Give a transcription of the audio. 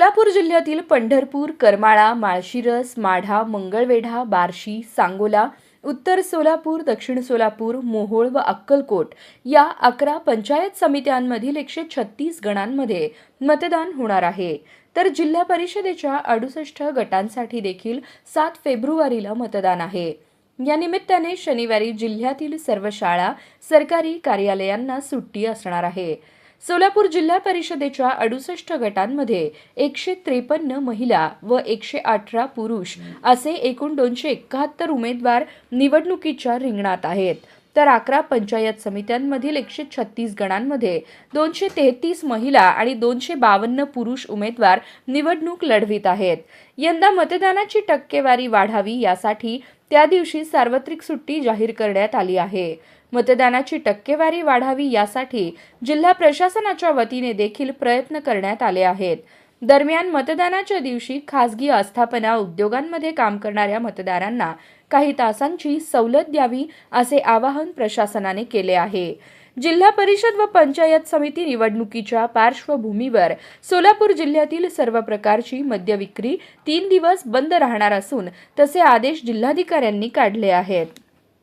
सोलापूर जिल्ह्यातील पंढरपूर, करमाळा, माळशिरस, माढा, मंगळवेढा, बार्शी, सांगोला, उत्तर सोलापूर, दक्षिण सोलापूर, मोहोळ व अक्कलकोट या 11 पंचायत समित्यांमधील 136 गणांमध्ये मतदान होणार आहे. तर जिल्हा परिषदेच्या 68 गटांसाठी देखील 7 फेब्रुवारीला मतदान आहे. या निमित्ताने शनिवारी जिल्ह्यातील सर्व शाळा, सरकारी कार्यालयांना सुट्टी असणार आहे. सोलापूर जिल्हा परिषदेच्या 68 गटांमध्ये 153 महिला व 118 पुरुष असे एकूण 271 उमेदवार निवडणुकीच्या रिंगणात आहेत. तर 11 पंचायत समित्यांमधील 136 गणांमध्ये 233 महिला आणि 252 पुरुष उमेदवार निवडणूक लढवित आहेत. यंदा मतदानाची टक्केवारी वाढावी यासाठी त्या दिवशी सार्वत्रिक सुट्टी जाहीर करण्यात आली आहे. मतदानाची टक्केवारी वाढावी यासाठी जिल्हा प्रशासनाच्या वतीने देखील प्रयत्न करण्यात आले आहेत. दरम्यान मतदानाच्या दिवशी खासगी आस्थापना उद्योगांमध्ये काम करणाऱ्या मतदारांना काही तासांची सवलत द्यावी असे आवाहन प्रशासनाने केले आहे. जिल्हा परिषद व पंचायत समिती निवडणुकीच्या पार्श्वभूमीवर सोलापूर जिल्ह्यातील सर्व प्रकारची मद्य विक्री 3 दिवस बंद राहणार असून तसे आदेश जिल्हाधिकाऱ्यांनी काढले आहेत.